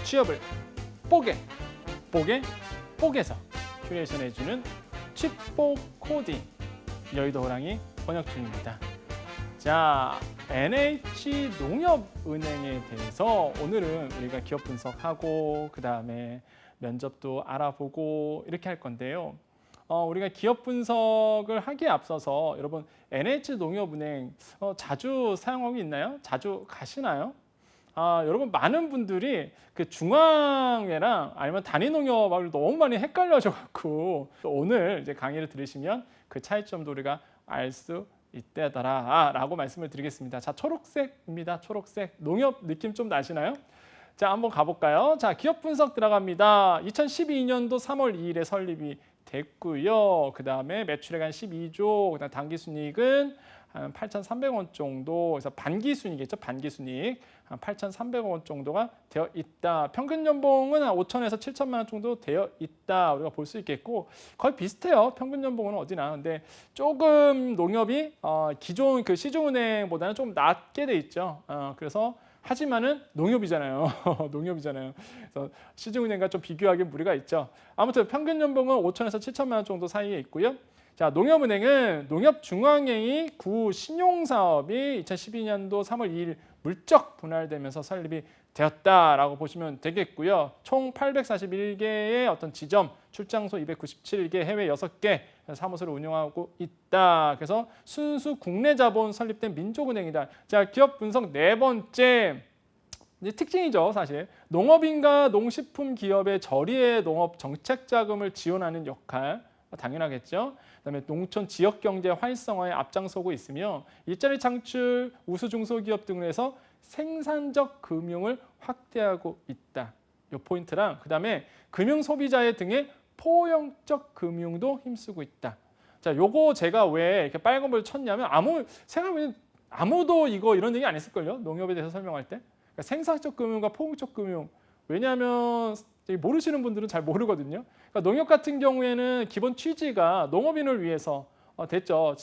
취업을 뽀개서 큐레이션 해주는 칩보 코딩 여의도 호랑이 번역 중입니다. 자, NH농협은행에 대해서 오늘은 우리가 기업 분석하고 그 다음에 면접도 알아보고 이렇게 할 건데요. 우리가 기업 분석을 하기에 앞서서 여러분 NH농협은행 자주 사용하고 있나요? 자주 가시나요? 여러분 많은 분들이 그 중앙회랑 아니면 단위농협을 너무 많이 헷갈려져갖고 오늘 이제 강의를 들으시면 그 차이점도 우리가 알 수 있다라고 말씀을 드리겠습니다. 자, 초록색입니다. 초록색. 농협 느낌 좀 나시나요? 자, 한번 가볼까요? 자, 기업 분석 들어갑니다. 2012년도 3월 2일에 설립이 됐고요. 그 다음에 매출액 한 12조, 그다음 당기순이익은 한 8,300원 정도, 그래서 반기순이익이겠죠. 반기순이익 한 8,300원 정도가 되어 있다. 평균 연봉은 한 5천에서 7천만 원 정도 되어 있다. 우리가 볼 수 있겠고 거의 비슷해요. 평균 연봉은 어디나. 근데 조금 농협이 기존 그 시중은행보다는 좀 낮게 돼 있죠. 그래서 하지만은 농협이잖아요. 농협이잖아요. 그래서 시중은행과 좀 비교하기 무리가 있죠. 아무튼 평균 연봉은 5천에서 7천만 원 정도 사이에 있고요. 자, 농협은행은 농협중앙회의 구 신용사업이 2012년도 3월 2일 물적 분할되면서 설립이 되었다라고 보시면 되겠고요. 총 841개의 어떤 지점, 출장소 297개, 해외 6개 사무소를 운영하고 있다. 그래서 순수 국내 자본 설립된 민족은행이다. 자, 기업 분석 네 번째. 이제 특징이죠, 사실. 농업인과 농식품 기업의 저리의 농업 정책 자금을 지원하는 역할. 당연하겠죠. 그다음에 농촌 지역 경제 활성화에 앞장서고 있으며 일자리 창출, 우수 중소기업 등을 해서 생산적 금융을 확대하고 있다. 이 포인트랑 그다음에 금융 소비자의 등의 포용적 금융도 힘쓰고 있다. 자, 요거 제가 왜 이렇게 빨간 불을 쳤냐면 생각해보면 아무도 이런 얘기 안 했을걸요. 농협에 대해서 설명할 때. 그러니까 생산적 금융과 포용적 금융. 왜냐하면 모르시는 분들은 잘 모르거든요. 그러니까 농협 같은 경우에는 기본 취지가 농업인을 위해서 됐죠.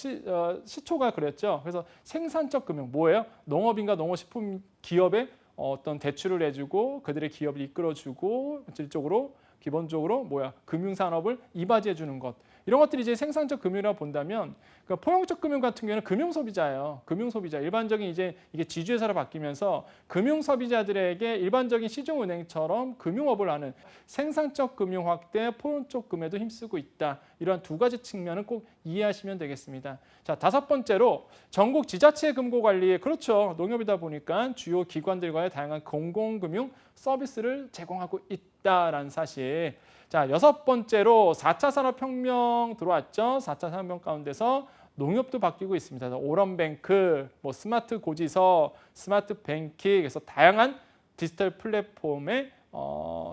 시초가 그랬죠. 그래서 생산적 금융 뭐예요? 농업인과 농어식품 기업에 어떤 대출을 해주고 그들의 기업을 이끌어주고 질적으로 기본적으로 금융산업을 이바지해 주는 것. 이런 것들이 이제 생산적 금융이라고 본다면 그러니까 포용적 금융 같은 경우에는 금융 소비자예요. 금융 소비자. 일반적인 이제 이게 지주회사로 바뀌면서 금융 소비자들에게 일반적인 시중은행처럼 금융업을 하는 생산적 금융 확대, 포용적 금융에도 힘쓰고 있다. 이러한 두 가지 측면은 꼭 이해하시면 되겠습니다. 자, 다섯 번째로 전국 지자체 금고 관리에 그렇죠. 농협이다 보니까 주요 기관들과의 다양한 공공금융 서비스를 제공하고 있다라는 사실. 자, 여섯 번째로 4차 산업혁명 들어왔죠. 4차 산업혁명 가운데서 농협도 바뀌고 있습니다. 오런뱅크, 스마트 고지서, 스마트 뱅킹, 그래서 다양한 디지털 플랫폼에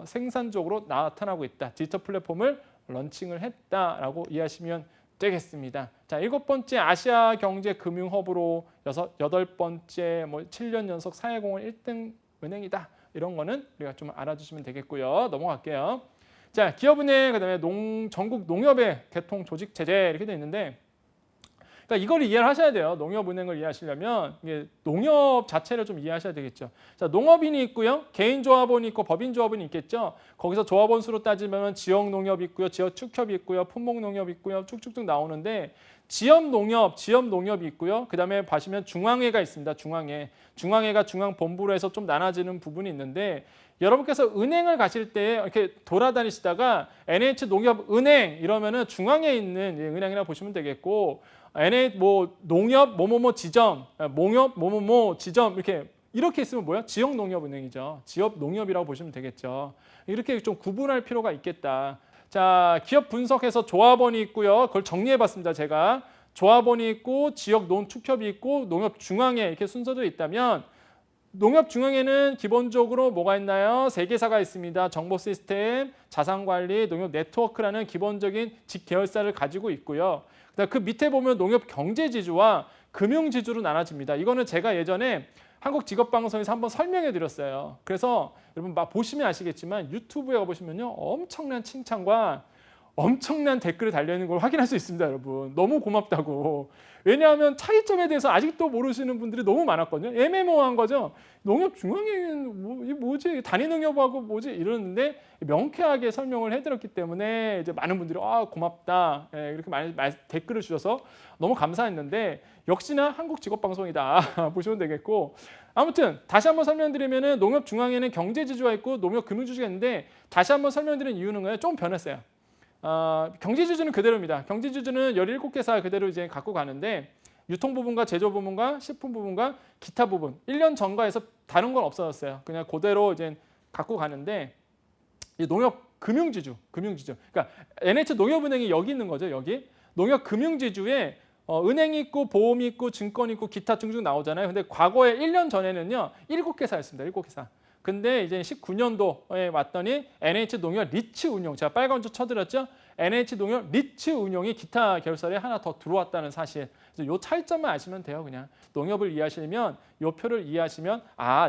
생산적으로 나타나고 있다. 디지털 플랫폼을 런칭을 했다라고 이해하시면 되겠습니다. 자, 일곱 번째 아시아 경제 금융 허브로 여덟 번째 7년 연속 사회공헌 1등 은행이다. 이런 거는 우리가 좀 알아주시면 되겠고요. 넘어갈게요. 자, 기업은행, 그다음에 전국 농협의 개통 조직 체제 이렇게 돼 있는데, 그러니까 이걸 이해를 하셔야 돼요. 농협은행을 이해하시려면 이게 농협 자체를 좀 이해하셔야 되겠죠. 자, 농업인이 있고요, 개인조합원이 있고 법인조합원이 있겠죠. 거기서 조합원 수로 따지면 지역 농협이 있고요, 지역 축협이 있고요, 품목 농협이 있고요, 쭉쭉쭉 나오는데 지역 농협이 있고요. 그다음에 보시면 중앙회가 있습니다. 중앙회가 중앙본부로 해서 좀 나눠지는 부분이 있는데. 여러분께서 은행을 가실 때 이렇게 돌아다니시다가 NH농협은행 이러면은 중앙에 있는 은행이라고 보시면 되겠고 농협 뭐뭐뭐 지점, 농협 뭐뭐뭐 지점 이렇게 있으면 뭐야? 지역 농협은행이죠. 지역 농협이라고 보시면 되겠죠. 이렇게 좀 구분할 필요가 있겠다. 자, 기업 분석해서 조합원이 있고요. 그걸 정리해봤습니다. 제가 조합원이 있고 지역 농축협이 있고 농협 중앙에 이렇게 순서도 있다면. 농협 중앙에는 기본적으로 뭐가 있나요? 세 개사가 있습니다. 정보 시스템, 자산관리, 농협 네트워크라는 기본적인 직계열사를 가지고 있고요. 그 밑에 보면 농협 경제지주와 금융지주로 나눠집니다. 이거는 제가 예전에 한국직업방송에서 한번 설명해 드렸어요. 그래서 여러분 보시면 아시겠지만 유튜브에 가보시면요. 엄청난 칭찬과 엄청난 댓글이 달려있는 걸 확인할 수 있습니다, 여러분. 너무 고맙다고. 왜냐하면 차이점에 대해서 아직도 모르시는 분들이 너무 많았거든요. 애매모호한 거죠. 농협중앙회는 이게 뭐지? 단위농협하고 뭐지? 이러는데 명쾌하게 설명을 해드렸기 때문에 이제 많은 분들이 고맙다. 이렇게 많이 댓글을 주셔서 너무 감사했는데 역시나 한국직업방송이다 보시면 되겠고, 아무튼 다시 한번 설명드리면은 농협중앙회는 경제지주가 있고 농협금융지주가 있는데, 다시 한번 설명드린 이유는 좀 변했어요. 경제지주는 그대로입니다. 경제지주는 17개사 그대로 이제 갖고 가는데, 유통 부분과 제조 부분과 식품 부분과 기타 부분 1년 전과해서 다른 건 없어졌어요. 그냥 그대로 이제 갖고 가는데, 이 농협 금융지주. 그러니까 NH 농협은행이 여기 있는 거죠. 여기 농협 금융지주에 은행이 있고 보험이 있고 증권이 있고 기타 등등 나오잖아요. 근데 과거에 1년 전에는요 7개사였습니다. 7개사. 근데 이제 19년도에 왔더니 NH농협 리츠운용, 제가 빨간 줄 쳐드렸죠. NH농협 리츠운용이 기타 계열사에 하나 더 들어왔다는 사실. 그래서 요 차이점만 아시면 돼요. 그냥 농협을 이해하시면, 요 표를 이해하시면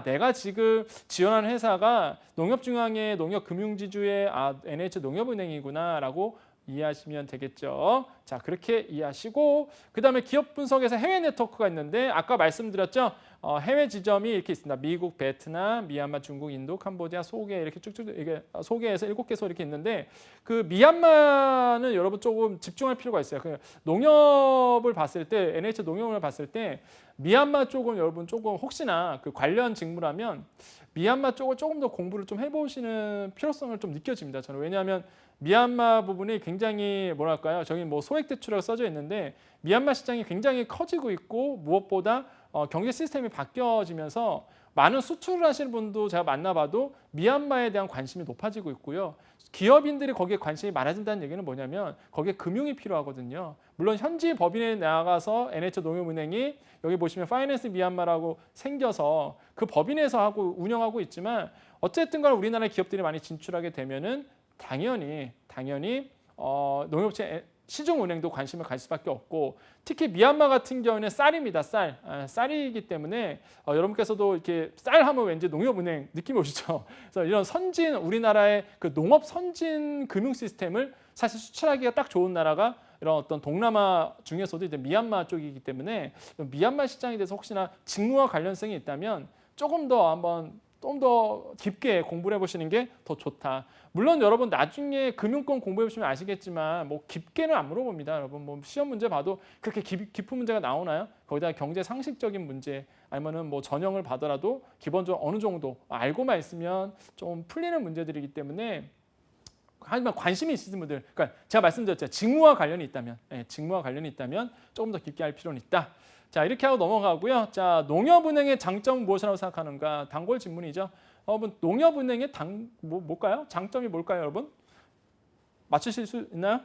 내가 지금 지원하는 회사가 농협중앙회 농협금융지주의 NH농협은행이구나라고 이해하시면 되겠죠. 자, 그렇게 이해하시고, 그 다음에 기업 분석에서 해외 네트워크가 있는데, 아까 말씀드렸죠. 해외 지점이 이렇게 있습니다. 미국, 베트남, 미얀마, 중국, 인도, 캄보디아, 소개 이렇게 쭉쭉 이게 소개해서 7개소 이렇게 있는데, 그 미얀마는 여러분 조금 집중할 필요가 있어요. 그 농협을 봤을 때, NH 농협을 봤을 때 미얀마 쪽은 여러분 조금 혹시나 그 관련 직무라면 미얀마 쪽을 조금 더 공부를 좀 해보시는 필요성을 좀 느껴집니다. 저는. 왜냐하면 미얀마 부분이 굉장히 뭐랄까요? 저기 뭐 소액 대출이라고 써져 있는데, 미얀마 시장이 굉장히 커지고 있고, 무엇보다 경제 시스템이 바뀌어지면서 많은 수출을 하시는 분도 제가 만나봐도 미얀마에 대한 관심이 높아지고 있고요. 기업인들이 거기에 관심이 많아진다는 얘기는 뭐냐면 거기에 금융이 필요하거든요. 물론 현지 법인에 나가서 NH농협은행이 여기 보시면 파이낸스 미얀마라고 생겨서 그 법인에서 운영하고 있지만, 어쨌든 간에 우리나라의 기업들이 많이 진출하게 되면은 당연히 농협체 시중은행도 관심을 갈 수밖에 없고, 특히 미얀마 같은 경우는 쌀입니다. 쌀이기 때문에 여러분께서도 이렇게 쌀 하면 왠지 농협은행 느낌이 오시죠. 그래서 이런 선진, 우리나라의 그 농업 선진 금융 시스템을 사실 수출하기가 딱 좋은 나라가 이런 어떤 동남아 중에서도 이제 미얀마 쪽이기 때문에, 미얀마 시장에 대해서 혹시나 직무와 관련성이 있다면 조금 더 깊게 공부를 해보시는 게 더 좋다. 물론 여러분 나중에 금융권 공부해보시면 아시겠지만 뭐 깊게는 안 물어봅니다. 여러분 뭐 시험 문제 봐도 그렇게 깊은 문제가 나오나요? 거기다 경제 상식적인 문제 아니면은 뭐 전형을 봐더라도 기본적으로 어느 정도 알고만 있으면 좀 풀리는 문제들이기 때문에, 하지만 관심이 있으신 분들, 그러니까 제가 말씀드렸죠. 직무와 관련이 있다면 조금 더 깊게 할 필요는 있다. 자, 이렇게 하고 넘어가고요. 자, 농협은행의 장점은 무엇이라고 생각하는가? 단골 질문이죠. 여러분, 농협은행의 뭘까요? 장점이 뭘까요, 여러분? 맞추실 수 있나요?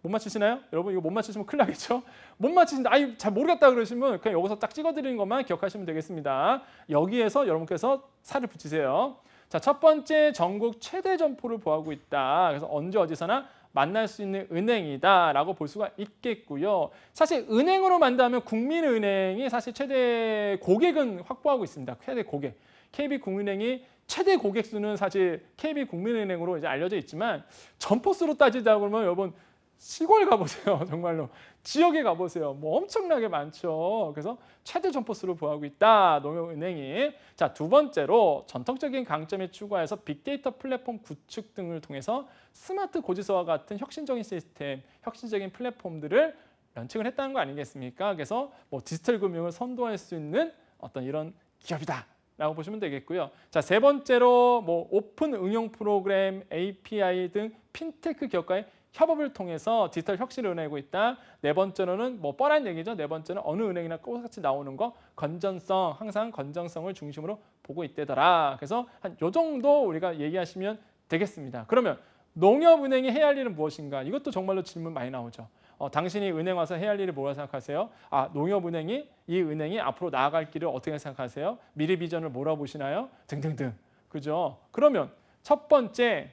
못 맞추시나요? 여러분 이거 못 맞추시면 큰일 나겠죠? 못 맞추신다, 잘 모르겠다 그러시면 그냥 여기서 딱 찍어드리는 것만 기억하시면 되겠습니다. 여기에서 여러분께서 살을 붙이세요. 자, 첫 번째, 전국 최대 점포를 보유하고 있다. 그래서 언제 어디서나 만날 수 있는 은행이다라고 볼 수가 있겠고요. 사실 은행으로 만나면 국민은행이 사실 최대 고객은 확보하고 있습니다. 최대 고객. KB국민은행이 최대 고객 수는 사실 KB국민은행으로 이제 알려져 있지만, 점포 수로 따지자 그러면 여러분 시골 가보세요. 정말로 지역에 가보세요. 뭐 엄청나게 많죠. 그래서 최대 점포 수를 보유하고 있다, 농협은행이. 자, 두 번째로 전통적인 강점에 추가해서 빅데이터 플랫폼 구축 등을 통해서 스마트 고지서와 같은 혁신적인 시스템, 혁신적인 플랫폼들을 런칭을 했다는 거 아니겠습니까? 그래서 뭐 디지털 금융을 선도할 수 있는 어떤 이런 기업이다 라고 보시면 되겠고요. 자, 세 번째로 뭐 오픈 응용 프로그램, API 등 핀테크 기업과의 협업을 통해서 디지털 혁신을 이뤄내고 있다. 네 번째로는 뭐 뻔한 얘기죠. 네 번째는 어느 은행이나 똑같이 나오는 거, 건전성, 항상 건전성을 중심으로 보고 있대더라. 그래서 한 요 정도 우리가 얘기하시면 되겠습니다. 그러면 농협은행이 해야 할 일은 무엇인가? 이것도 정말로 질문 많이 나오죠. 당신이 은행 와서 해야 할 일이 뭐라고 생각하세요? 농협은행이 이 은행이 앞으로 나아갈 길을 어떻게 생각하세요? 미래 비전을 뭐라고 보시나요? 등등등. 그죠? 그러면 첫 번째,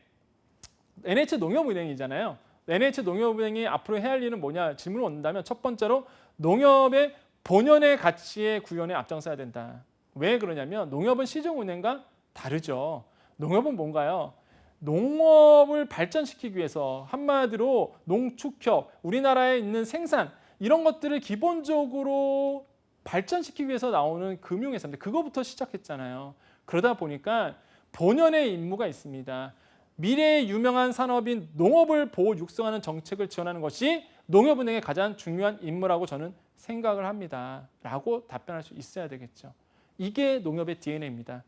NH농협은행이잖아요. NH농협은행이 앞으로 해야 할 일은 뭐냐 질문을 얻는다면, 첫 번째로 농협의 본연의 가치의 구현에 앞장서야 된다. 왜 그러냐면 농협은 시중은행과 다르죠. 농협은 뭔가요? 농업을 발전시키기 위해서 한마디로 농축협, 우리나라에 있는 생산 이런 것들을 기본적으로 발전시키기 위해서 나오는 금융회사인데 그거부터 시작했잖아요. 그러다 보니까 본연의 임무가 있습니다. 미래의 유명한 산업인 농업을 보호 육성하는 정책을 지원하는 것이 농협은행의 가장 중요한 임무라고 저는 생각을 합니다. 라고 답변할 수 있어야 되겠죠. 이게 농협의 DNA입니다.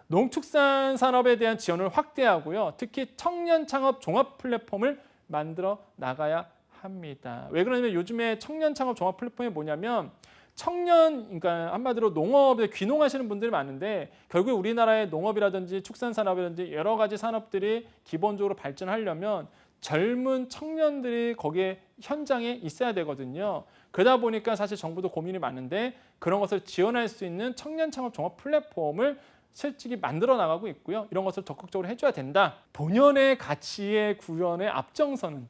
농축산 산업에 대한 지원을 확대하고요. 특히 청년 창업 종합 플랫폼을 만들어 나가야 합니다. 왜 그러냐면 요즘에 청년 창업 종합 플랫폼이 뭐냐면 그러니까 한마디로 농업에 귀농하시는 분들이 많은데 결국 우리나라의 농업이라든지 축산산업이라든지 여러 가지 산업들이 기본적으로 발전하려면 젊은 청년들이 거기에 현장에 있어야 되거든요. 그러다 보니까 사실 정부도 고민이 많은데 그런 것을 지원할 수 있는 청년 창업 종합 플랫폼을 실질이 만들어 나가고 있고요. 이런 것을 적극적으로 해줘야 된다. 본연의 가치의 구현에 앞장서는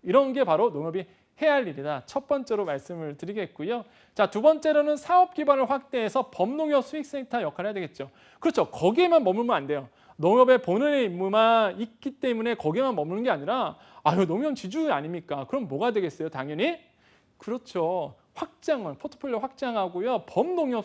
이런 게 바로 농협이 해야 할 일이다. 첫 번째로 말씀을 드리겠고요. 자, 두 번째로는 사업 기반을 확대해서 범농협 수익센터 역할을 해야 되겠죠. 그렇죠. 거기에만 머물면 안 돼요. 농협의 본연의 임무만 있기 때문에 거기에만 머무는 게 아니라 농협 지주 아닙니까? 그럼 뭐가 되겠어요? 당연히 그렇죠. 포트폴리오 확장하고요. 범농협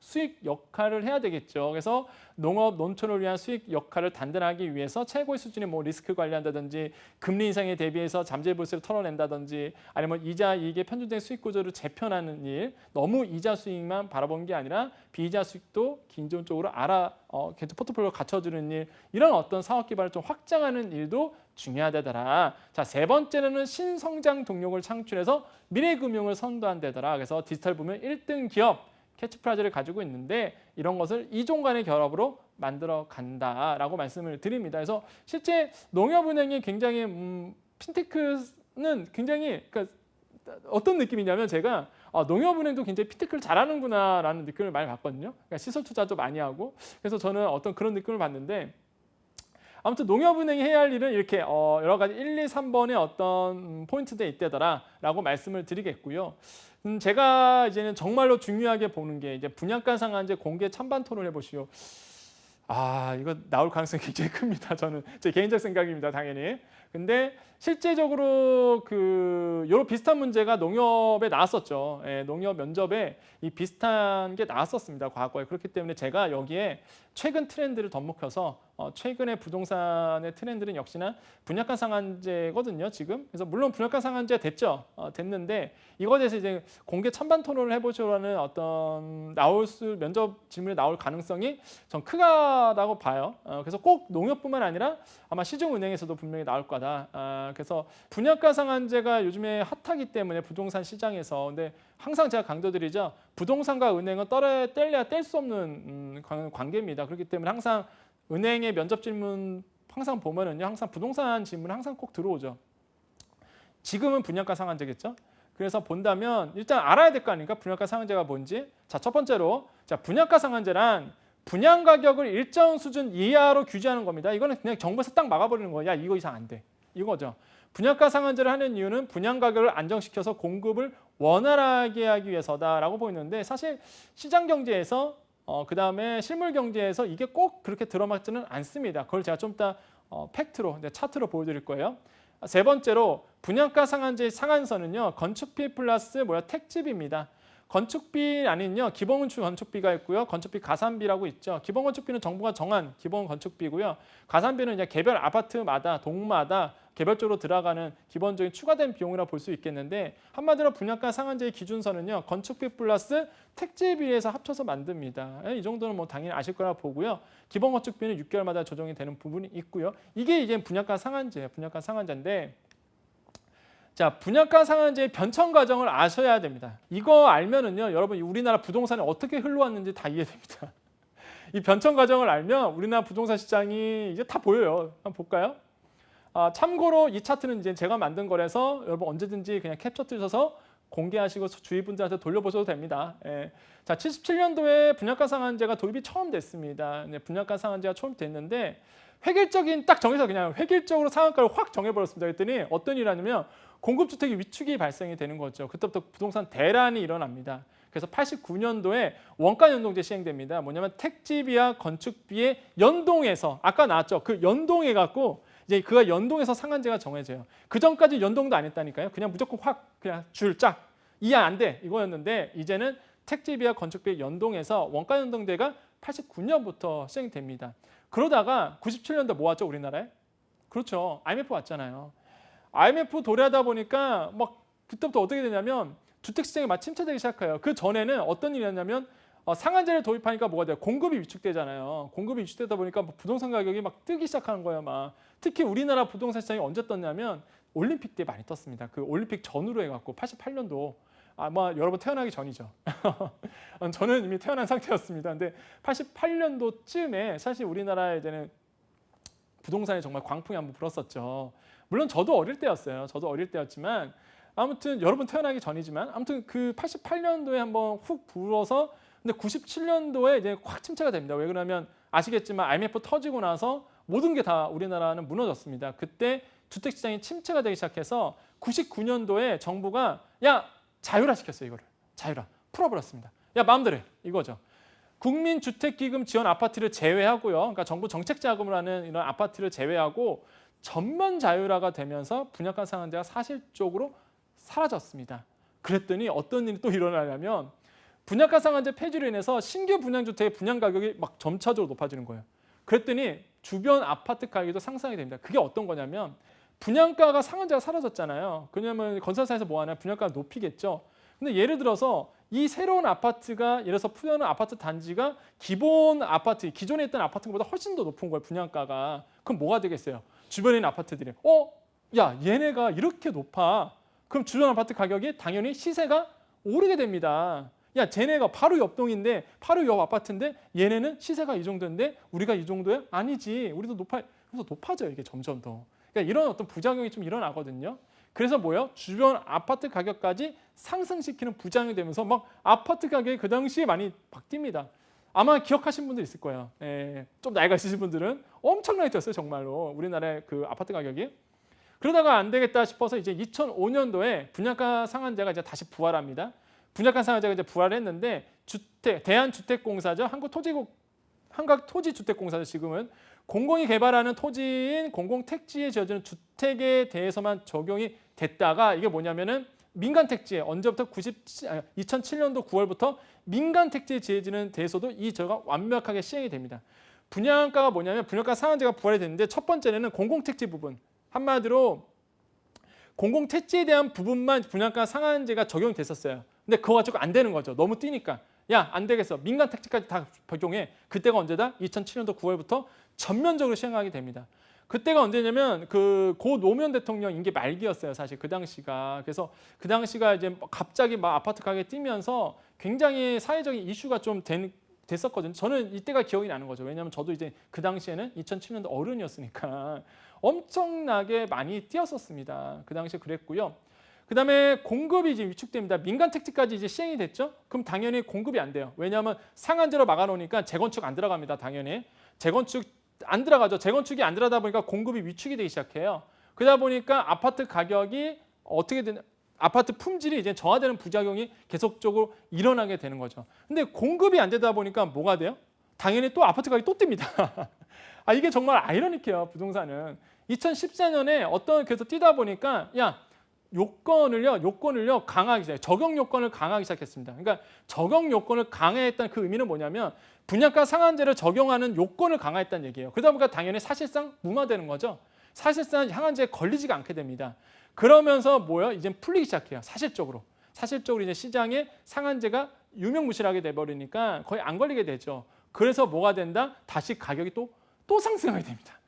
수익 역할을 해야 되겠죠. 그래서 농업, 농촌을 위한 수익 역할을 단단하기 위해서 최고의 수준의 리스크 관리한다든지 금리 인상에 대비해서 잠재보수를 털어낸다든지 아니면 이자 이익의 편중된 수익 구조를 재편하는 일, 너무 이자 수익만 바라보는 게 아니라 비이자 수익도 긴존적으로 계속 포트폴리오 갖춰주는 일, 이런 어떤 사업 기반을 좀 확장하는 일도 중요하다더라. 자, 세 번째는 신성장 동력을 창출해서 미래금융을 선도한다더라. 그래서 디지털 부문 1등 기업 캐치프라이즈를 가지고 있는데 이런 것을 이종 간의 결합으로 만들어 간다라고 말씀을 드립니다. 그래서 실제 농협은행이 굉장히 핀테크는 굉장히 어떤 느낌이냐면 제가 농협은행도 굉장히 핀테크를 잘하는구나라는 느낌을 많이 받거든요. 그러니까 시설 투자도 많이 하고 그래서 저는 어떤 그런 느낌을 받는데 아무튼 농협은행이 해야 할 일은 이렇게 여러 가지 1, 2, 3번의 어떤 포인트들이 있다라고 말씀을 드리겠고요. 제가 이제는 정말로 중요하게 보는 게 이제 분양가 상한제 공개 찬반 토론을 해보시오. 이거 나올 가능성이 굉장히 큽니다. 저는 제 개인적 생각입니다, 당연히. 근데 실제적으로 이런 비슷한 문제가 농협에 나왔었죠. 농협 면접에 이 비슷한 게 나왔었습니다, 과거에. 그렇기 때문에 제가 여기에 최근 트렌드를 덧목해서 최근의 부동산의 트렌드는 역시나 분양가 상한제거든요, 지금. 그래서 물론 분양가 상한제 됐죠, 됐는데 이거에 대해서 이제 공개 찬반 토론을 해보시라는 어떤 면접 질문에 나올 가능성이 전 크다고 봐요. 그래서 꼭 농협뿐만 아니라 아마 시중은행에서도 분명히 나올 거다. 그래서 분양가 상한제가 요즘에 핫하기 때문에 부동산 시장에서 근데 항상 제가 강조드리죠. 부동산과 은행은 뗄래야 뗄 수 없는 관계입니다. 그렇기 때문에 항상 은행의 면접 질문 항상 보면은요, 항상 부동산 질문 항상 꼭 들어오죠. 지금은 분양가 상한제겠죠. 그래서 본다면 일단 알아야 될 거 아닙니까? 분양가 상한제가 뭔지. 자, 첫 번째로 분양가 상한제란 분양 가격을 일정 수준 이하로 규제하는 겁니다. 이거는 그냥 정부에서 딱 막아버리는 거야. 야, 이거 이상 안 돼. 이거죠. 분양가 상한제를 하는 이유는 분양 가격을 안정시켜서 공급을 원활하게 하기 위해서다라고 보이는데 사실 시장 경제에서 그다음에 실물 경제에서 이게 꼭 그렇게 들어맞지는 않습니다. 그걸 제가 좀 이따 팩트로, 차트로 보여드릴 거예요. 세 번째로 분양가 상한제의 상한선은요, 건축비 플러스 택지비입니다. 건축비 아닌요, 기본 건축비가 있고요, 건축비 가산비라고 있죠. 기본 건축비는 정부가 정한 기본 건축비고요. 가산비는 이제 개별 아파트마다 동마다 개별적으로 들어가는 기본적인 추가된 비용이라고 볼 수 있겠는데 한마디로 분양가 상한제의 기준선은요, 건축비 플러스 택지비에서 합쳐서 만듭니다. 이 정도는 당연히 아실 거라 보고요. 기본 건축비는 6개월마다 조정이 되는 부분이 있고요. 이게 이제 분양가 상한제예요. 분양가 상한제인데 자, 분양가 상한제의 변천 과정을 아셔야 됩니다. 이거 알면은요, 여러분 우리나라 부동산이 어떻게 흘러왔는지 다 이해됩니다. 이 변천 과정을 알면 우리나라 부동산 시장이 이제 다 보여요. 한번 볼까요? 참고로 이 차트는 이제 제가 만든 거라서 여러분 언제든지 그냥 캡처 뜨셔서 공개하시고 주위 분들한테 돌려보셔도 됩니다. 자, 77년도에 분양가 상한제가 도입이 처음 됐습니다. 분양가 상한제가 처음 됐는데 획일적인 딱 정해서 그냥 획일적으로 상한가를 확 정해버렸습니다. 그랬더니 어떤 일이 하냐면 공급주택의 위축이 발생이 되는 거죠. 그때부터 부동산 대란이 일어납니다. 그래서 89년도에 원가 연동제 시행됩니다. 뭐냐면 택지비와 건축비의 연동해서 아까 나왔죠. 그 연동해 갖고 이제 그가 연동해서 상한제가 정해져요. 그 전까지 연동도 안 했다니까요. 그냥 무조건 확 그냥 줄 짝 이해 안 돼 이거였는데 이제는 택지비와 건축비 연동해서 원가 연동제가 89년부터 시행됩니다. 그러다가 97년도 뭐 왔죠 우리나라에? 그렇죠. IMF 왔잖아요. IMF 도래하다 보니까 막 그때부터 어떻게 되냐면 주택 시장이 막 침체되기 시작해요. 그 전에는 어떤 일이었냐면 상한제를 도입하니까 뭐가 돼요? 공급이 위축되잖아요. 공급이 위축되다 보니까 부동산 가격이 막 뜨기 시작하는 거예요. 막 특히 우리나라 부동산 시장이 언제 떴냐면 올림픽 때 많이 떴습니다. 그 올림픽 전후로 해갖고 88년도 아마 여러분 태어나기 전이죠. 저는 이미 태어난 상태였습니다. 근데 88년도쯤에 사실 우리나라에 이제는 부동산에 정말 광풍이 한번 불었었죠. 물론 저도 어릴 때였어요. 저도 어릴 때였지만 아무튼 여러분 태어나기 전이지만 아무튼 그 88년도에 한번 훅 불어서 근데 97년도에 이제 확 침체가 됩니다. 왜 그러냐면 아시겠지만 IMF 터지고 나서 모든 게 다 우리나라는 무너졌습니다. 그때 주택 시장이 침체가 되기 시작해서 99년도에 정부가 야 자율화 시켰어요. 이거를 자율화 풀어버렸습니다. 야 마음대로 해 이거죠. 국민주택기금 지원 아파트를 제외하고요. 그러니까 정부 정책자금을 하는 이런 아파트를 제외하고 전면 자율화가 되면서 분양가 상한제가 사실적으로 사라졌습니다. 그랬더니 어떤 일이 또 일어나냐면 분양가 상한제 폐지로 인해서 신규 분양주택의 분양 가격이 막 점차적으로 높아지는 거예요. 그랬더니 주변 아파트 가격도 상승이 됩니다. 그게 어떤 거냐면 분양가가 상한제가 사라졌잖아요. 왜냐하면 건설사에서 뭐 하냐 분양가를 높이겠죠. 근데 예를 들어서 이 새로운 아파트가 예를 들어서 푸는 아파트 단지가 기본 아파트 기존에 있던 아파트보다 훨씬 더 높은 거예요. 분양가가. 그럼 뭐가 되겠어요? 주변에 있는 아파트들이 야 얘네가 이렇게 높아. 그럼 주변 아파트 가격이 당연히 시세가 오르게 됩니다. 야 쟤네가 바로 옆 동인데 바로 옆 아파트인데 얘네는 시세가 이 정도인데 우리가 이 정도야? 아니지. 우리도 그래서 높아져요. 이게 점점 더. 그러니까 이런 어떤 부작용이 좀 일어나거든요. 그래서 뭐요? 주변 아파트 가격까지 상승시키는 부작용이 되면서 막 아파트 가격이 그 당시에 많이 바뀝니다. 아마 기억하신 분들 있을 거예요. 좀 나이가 있으신 분들은 엄청나게 뛰었어요. 정말로 우리나라의 그 아파트 가격이. 그러다가 안 되겠다 싶어서 이제 2005년도에 분양가 상한제가 이제 다시 부활합니다. 분양가 상한제가 이제 부활했는데 대한주택공사죠. 한국토지주택공사죠. 지금은 공공이 개발하는 토지인 공공택지에 지어지는 주택에 대해서만 적용이 됐다가 이게 뭐냐면은 민간택지에 언제부터 2007년도 9월부터 민간택지에 지어지는 데에서도 이 제도가 완벽하게 시행이 됩니다. 분양가가 뭐냐면 분양가 상한제가 부활이 됐는데 첫 번째는 공공택지 부분. 한마디로 공공택지에 대한 부분만 분양가 상한제가 적용이 됐었어요. 근데 그거 가지고 안 되는 거죠. 너무 뛰니까. 야, 안 되겠어. 민간 택지까지 다 적용해. 그때가 언제다? 2007년도 9월부터 전면적으로 시행하게 됩니다. 그때가 언제냐면 고 노무현 대통령 임기 말기였어요. 사실 그 당시가. 그래서 그 당시가 이제 갑자기 막 아파트 가격이 뛰면서 굉장히 사회적인 이슈가 좀 됐었거든요. 저는 이때가 기억이 나는 거죠. 왜냐하면 저도 이제 그 당시에는 2007년도 어른이었으니까 엄청나게 많이 뛰었었습니다. 그 당시에 그랬고요. 그다음에 공급이 이제 위축됩니다. 민간 택지까지 이제 시행이 됐죠. 그럼 당연히 공급이 안 돼요. 왜냐하면 상한제로 막아놓으니까 재건축 안 들어갑니다. 당연히 재건축 안 들어가죠. 재건축이 안 들어가다 보니까 공급이 위축이 되기 시작해요. 그러다 보니까 아파트 가격이 어떻게 되냐? 아파트 품질이 이제 저하되는 부작용이 계속적으로 일어나게 되는 거죠. 근데 공급이 안 되다 보니까 뭐가 돼요? 당연히 또 아파트 가격이 또 뜹니다. 이게 정말 아이러니해요. 부동산은 2014년에 그래서 뛰다 보니까 요건을요 강하게 시작해요. 적용 요건을 강하게 시작했습니다. 그러니까 적용 요건을 강화했다는 그 의미는 뭐냐면 분양가 상한제를 적용하는 요건을 강화했다는 얘기예요. 그러다 보니까 당연히 사실상 무마되는 거죠. 사실상 상한제에 걸리지가 않게 됩니다. 그러면서 이제 풀리기 시작해요. 사실적으로 이제 시장에 상한제가 유명무실하게 돼버리니까 거의 안 걸리게 되죠. 그래서 뭐가 된다? 다시 가격이 또 상승하게 됩니다.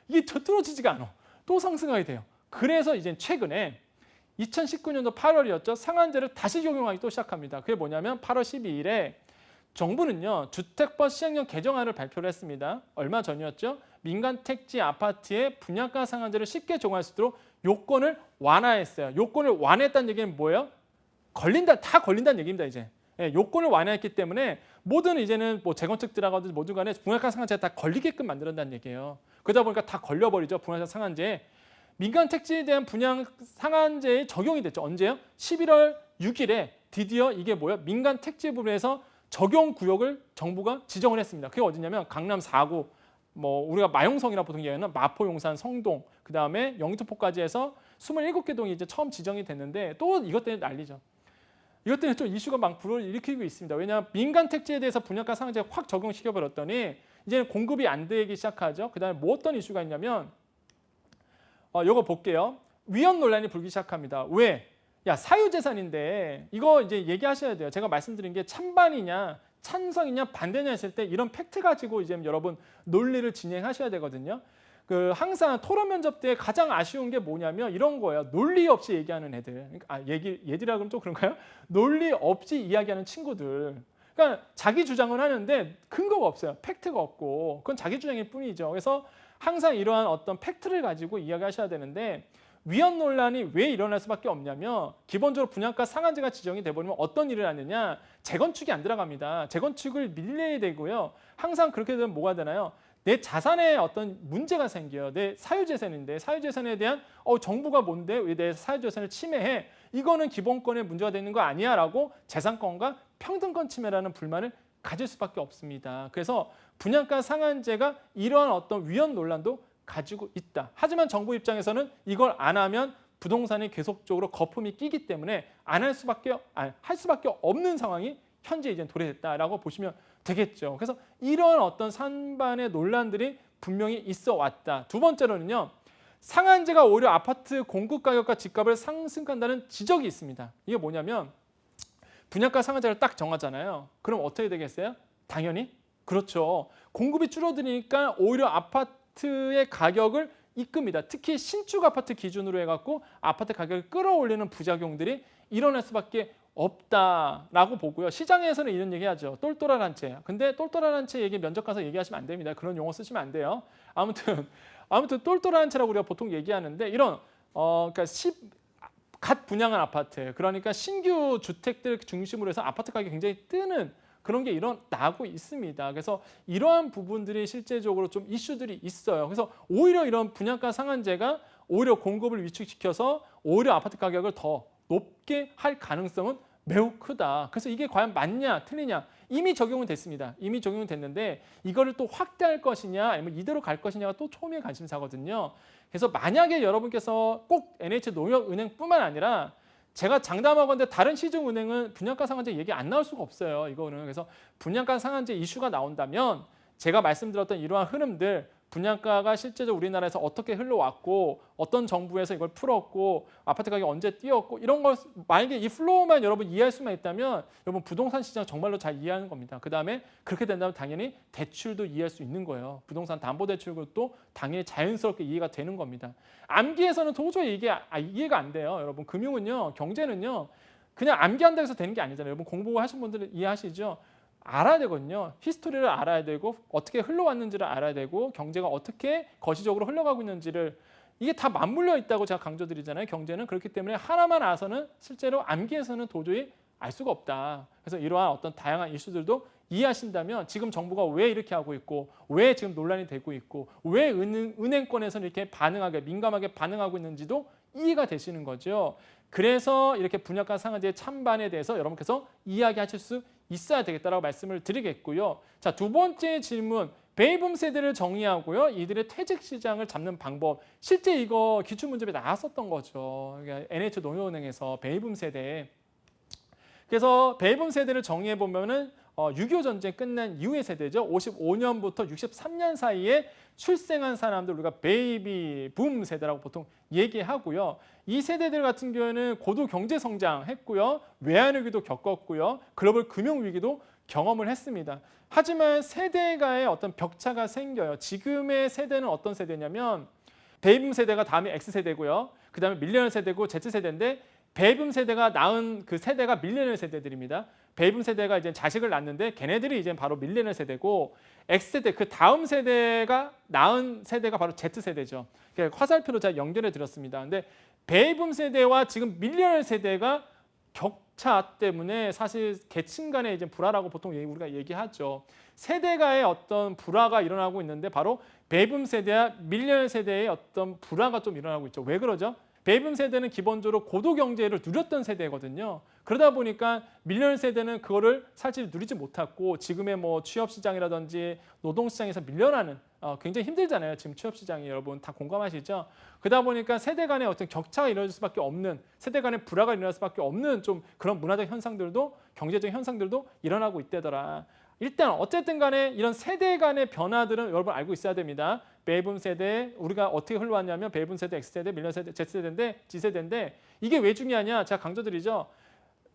이게 뚫어지지가 않아. 또 상승하게 돼요. 그래서 이제 최근에 2019년도 8월이었죠. 상한제를 다시 적용하기 또 시작합니다. 그게 뭐냐면 8월 12일에 정부는요. 주택법 시행령 개정안을 발표를 했습니다. 얼마 전이었죠. 민간 택지 아파트의 분양가 상한제를 쉽게 적용할 수 있도록 요건을 완화했어요. 요건을 완화했다는 얘기는 뭐예요? 다 걸린다는 얘기입니다. 이제 요건을 완화했기 때문에 모든 이제는 재건축 들어가든 모든 간에 분양가 상한제가 다 걸리게끔 만들었다는 얘기예요. 그러다 보니까 다 걸려버리죠. 분양가 상한제에. 민간 택지에 대한 분양 상한제에 적용이 됐죠. 언제요? 11월 6일에 드디어 이게 뭐야? 민간 택지부에서 적용 구역을 정부가 지정을 했습니다. 그게 어디냐면 강남 4구, 뭐 우리가 마용성이라 보통 얘기하는 마포, 용산, 성동, 그 다음에 영등포까지 해서 27개 동이 이제 처음 지정이 됐는데 또 이것 때문에 난리죠. 이것 때문에 좀 이슈가 막 불어일으키고 있습니다. 왜냐하면 민간 택지에 대해서 분양가 상한제 확 적용시켜버렸더니 이제는 공급이 안 되기 시작하죠. 그 다음에 뭐 어떤 이슈가 있냐면 이거 볼게요. 위헌 논란이 불기 시작합니다. 왜? 야, 사유재산인데 이거 이제 얘기하셔야 돼요. 제가 말씀드린 게 찬반이냐 찬성이냐 반대냐 했을 때 이런 팩트 가지고 이제 여러분 논리를 진행하셔야 되거든요. 그 항상 토론 면접 때 가장 아쉬운 게 뭐냐면 이런 거예요. 논리 없이 얘기하는 애들. 얘들이라 그러면 좀 그런가요? 논리 없이 이야기하는 친구들. 그러니까 자기 주장을 하는데 근거가 없어요. 팩트가 없고 그건 자기 주장일 뿐이죠. 그래서 항상 이러한 어떤 팩트를 가지고 이야기하셔야 되는데 위헌 논란이 왜 일어날 수밖에 없냐면 기본적으로 분양가 상한제가 지정이 돼버리면 어떤 일을 하느냐, 재건축이 안 들어갑니다. 재건축을 밀려야 되고요. 항상 그렇게 되면 뭐가 되나요? 내 자산에 어떤 문제가 생겨요. 내 사유재산인데 사유재산에 대한 정부가 뭔데 왜 내 사유재산을 침해해? 이거는 기본권의 문제가 되는 거 아니야? 라고 재산권과 평등권 침해라는 불만을 가질 수밖에 없습니다. 그래서 분양가 상한제가 이러한 어떤 위헌 논란도 가지고 있다. 하지만 정부 입장에서는 이걸 안 하면 부동산이 계속적으로 거품이 끼기 때문에 할 수밖에 없는 상황이 현재 이제 도래했다라고 보시면 되겠죠. 그래서 이런 어떤 산반의 논란들이 분명히 있어 왔다. 두 번째로는요. 상한제가 오히려 아파트 공급 가격과 집값을 상승한다는 지적이 있습니다. 이게 뭐냐면 분양가 상한제를 딱 정하잖아요. 그럼 어떻게 되겠어요? 당연히 그렇죠. 공급이 줄어드니까 오히려 아파트의 가격을 이끕니다. 특히 신축 아파트 기준으로 해갖고 아파트 가격을 끌어올리는 부작용들이 일어날 수밖에 없다라고 보고요. 시장에서는 이런 얘기하죠. 똘똘한 채. 근데 똘똘한 채 얘기 면접 가서 얘기하시면 안 됩니다. 그런 용어 쓰시면 안 돼요. 아무튼 똘똘한 채라고 우리가 보통 얘기하는데 이런 그러니까 갓 분양한 아파트, 그러니까 신규 주택들 중심으로 해서 아파트 가격이 굉장히 뜨는 그런 게 일어나고 있습니다. 그래서 이러한 부분들이 실제적으로 좀 이슈들이 있어요. 그래서 오히려 이런 분양가 상한제가 오히려 공급을 위축시켜서 오히려 아파트 가격을 더 높게 할 가능성은 매우 크다. 그래서 이게 과연 맞냐 틀리냐 이미 적용은 됐습니다. 이미 적용은 됐는데 이거를 또 확대할 것이냐 아니면 이대로 갈 것이냐가 또 초미의 관심사거든요. 그래서 만약에 여러분께서 꼭 NH농협은행뿐만 아니라 제가 장담하건대 다른 시중은행은 분양가 상한제 얘기 안 나올 수가 없어요. 이거는. 그래서 분양가 상한제 이슈가 나온다면 제가 말씀드렸던 이러한 흐름들 분양가가 실제적으로 우리나라에서 어떻게 흘러왔고 어떤 정부에서 이걸 풀었고 아파트 가격이 언제 뛰었고 이런 걸 만약에 이 플로우만 여러분 이해할 수만 있다면 여러분 부동산 시장 정말로 잘 이해하는 겁니다. 그다음에 그렇게 된다면 당연히 대출도 이해할 수 있는 거예요. 부동산 담보대출도 당연히 자연스럽게 이해가 되는 겁니다. 암기에서는 도저히 이게 이해가 안 돼요. 여러분 금융은요 경제는요 그냥 암기한다고 해서 되는 게 아니잖아요. 여러분 공부하신 분들은 이해하시죠? 알아야 되거든요. 히스토리를 알아야 되고 어떻게 흘러왔는지를 알아야 되고 경제가 어떻게 거시적으로 흘러가고 있는지를 이게 다 맞물려 있다고 제가 강조드리잖아요. 경제는. 그렇기 때문에 하나만 알아서는 실제로 암기에서는 도저히 알 수가 없다. 그래서 이러한 어떤 다양한 이슈들도 이해하신다면 지금 정부가 왜 이렇게 하고 있고 왜 지금 논란이 되고 있고 왜 은행권에서는 이렇게 민감하게 반응하고 있는지도 이해가 되시는 거죠. 그래서 이렇게 분양가 상한제의 찬반에 대해서 여러분께서 이야기하실 수 있어야 되겠다라고 말씀을 드리겠고요. 자, 두 번째 질문. 베이붐 세대를 정의하고요. 이들의 퇴직 시장을 잡는 방법. 실제 이거 기출문제에 나왔었던 거죠. 그러니까 NH농협은행에서 베이붐 세대. 그래서 베이붐 세대를 정의해 보면은 6.25 전쟁 끝난 이후의 세대죠. 55년부터 63년 사이에 출생한 사람들 우리가 베이비 붐 세대라고 보통 얘기하고요. 이 세대들 같은 경우에는 고도 경제 성장했고요. 외환위기도 겪었고요. 글로벌 금융위기도 경험을 했습니다. 하지만 세대가의 어떤 벽차가 생겨요. 지금의 세대는 어떤 세대냐면 베이비 붐 세대가 다음에 X세대고요. 그다음에 밀레니얼 세대고 Z세대인데 베이비 붐 세대가 낳은 그 세대가 밀레니얼 세대들입니다. 베이비 붐 세대가 이제 자식을 낳는데 걔네들이 이제 바로 밀레니얼 세대고 X세대 그 다음 세대가 낳은 세대가 바로 Z세대죠. 화살표로 제가 연결해 드렸습니다. 근데 베이비 붐 세대와 지금 밀레니얼 세대가 격차 때문에 사실 계층 간의 이제 불화라고 보통 우리가 얘기하죠. 세대가의 어떤 불화가 일어나고 있는데 바로 베이비 붐 세대와 밀레니얼 세대의 어떤 불화가 좀 일어나고 있죠. 왜 그러죠? 베이비 세대는 기본적으로 고도 경제를 누렸던 세대거든요. 그러다 보니까 밀레니얼 세대는 그거를 사실 누리지 못했고 지금의 뭐 취업 시장이라든지 노동 시장에서 밀려나는 굉장히 힘들잖아요. 지금 취업 시장이 여러분 다 공감하시죠? 그러다 보니까 세대 간의 어떤 격차가 일어날 수밖에 없는, 세대 간의 불화가 일어날 수밖에 없는 좀 그런 문화적 현상들도, 경제적 현상들도 일어나고 있다더라. 일단 어쨌든 간에 이런 세대 간의 변화들은 여러분 알고 있어야 됩니다. 베이비 세대, 우리가 어떻게 흘러왔냐면 베이비 세대, X세대, 밀레니얼 세대, Z세대인데, G세대인데 이게 왜 중요하냐? 제가 강조드리죠.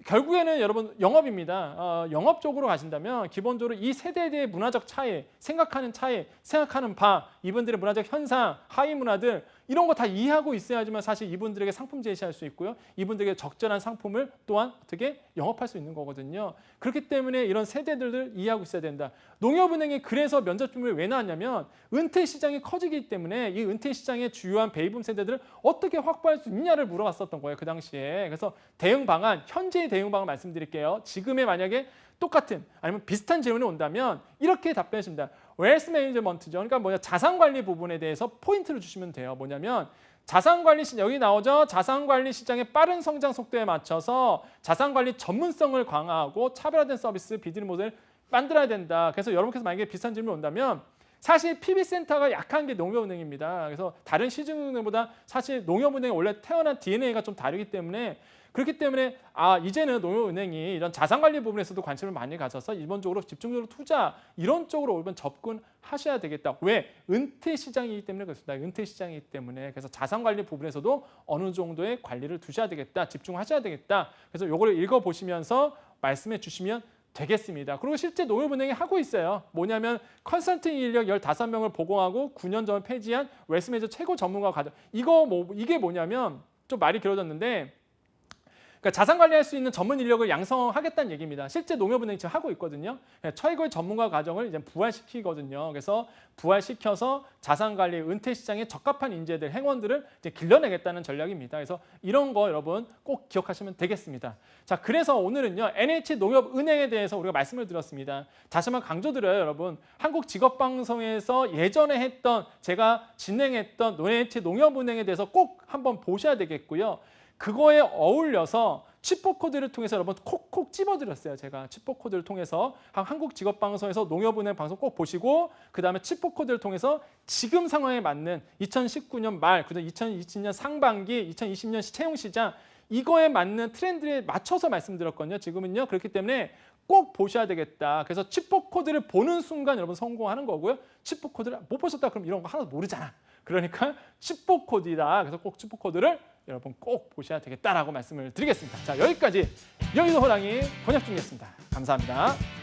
결국에는 여러분 영업입니다. 영업 쪽으로 가신다면 기본적으로 이 세대에 대해 문화적 차이, 생각하는 차이, 생각하는 바, 이분들의 문화적 현상, 하위 문화들 이런 거 다 이해하고 있어야지만 사실 이분들에게 상품 제시할 수 있고요. 이분들에게 적절한 상품을 또한 어떻게 영업할 수 있는 거거든요. 그렇기 때문에 이런 세대들을 이해하고 있어야 된다. 농협은행이 그래서 면접 준비를 왜 나왔냐면 은퇴 시장이 커지기 때문에 이 은퇴 시장의 주요한 베이비 세대들을 어떻게 확보할 수 있냐를 물어봤었던 거예요. 그 당시에. 그래서 대응 방안, 현재의 대응 방안 말씀드릴게요. 지금의 만약에 똑같은 아니면 비슷한 질문이 온다면 이렇게 답변하십니다. 웨alth management죠. 그러니까 뭐냐 자산 관리 부분에 대해서 포인트를 주시면 돼요. 뭐냐면 자산 관리 시장 여기 나오죠. 자산 관리 시장의 빠른 성장 속도에 맞춰서 자산 관리 전문성을 강화하고 차별화된 서비스 비즈니스 모델을 만들어야 된다. 그래서 여러분께서 만약에 비슷한 질문이 온다면 사실 PB센터가 약한 게 농협은행입니다. 그래서 다른 시중은행보다 사실 농협은행이 원래 태어난 DNA가 좀 다르기 때문에 그렇기 때문에 이제는 농협은행이 이런 자산관리 부분에서도 관심을 많이 가져서 일본적으로 집중적으로 투자 이런 쪽으로 이번 접근하셔야 되겠다. 왜? 은퇴 시장이기 때문에 그렇습니다. 은퇴 시장이기 때문에 그래서 자산관리 부분에서도 어느 정도의 관리를 두셔야 되겠다. 집중하셔야 되겠다. 그래서 요거를 읽어보시면서 말씀해 주시면 되겠습니다. 그리고 실제 농협은행이 하고 있어요. 뭐냐면 컨설팅 인력 15명을 보강하고 9년 전에 폐지한 웨스메저 최고 전문가 과정. 이게 뭐냐면 좀 말이 길어졌는데 그러니까 자산 관리할 수 있는 전문 인력을 양성하겠다는 얘기입니다. 실제 농협은행이 지금 하고 있거든요. 최고의 전문가 과정을 이제 부활시키거든요. 그래서 부활시켜서 자산 관리, 은퇴 시장에 적합한 인재들, 행원들을 이제 길러내겠다는 전략입니다. 그래서 이런 거 여러분 꼭 기억하시면 되겠습니다. 자, 그래서 오늘은요 NH농협은행에 대해서 우리가 말씀을 드렸습니다. 다시 한번 강조드려요, 여러분. 한국직업방송에서 예전에 했던 제가 진행했던 NH농협은행에 대해서 꼭 한번 보셔야 되겠고요. 그거에 어울려서 칩보 코드를 통해서 여러분 콕콕 찝어드렸어요. 제가 칩보 코드를 통해서 한국직업방송에서 농협은행 방송 꼭 보시고 그 다음에 칩보 코드를 통해서 지금 상황에 맞는 2019년 말, 그다음 2020년 상반기, 2020년 채용시장 이거에 맞는 트렌드에 맞춰서 말씀드렸거든요. 지금은요. 그렇기 때문에 꼭 보셔야 되겠다. 그래서 칩보 코드를 보는 순간 여러분 성공하는 거고요. 칩보 코드를 못 보셨다 그럼 이런 거 하나도 모르잖아. 그러니까 칩보 코드이다. 그래서 꼭 칩보 코드를 여러분 꼭 보셔야 되겠다라고 말씀을 드리겠습니다. 자, 여기까지 여의도 호랑이 번역 중이었습니다. 감사합니다.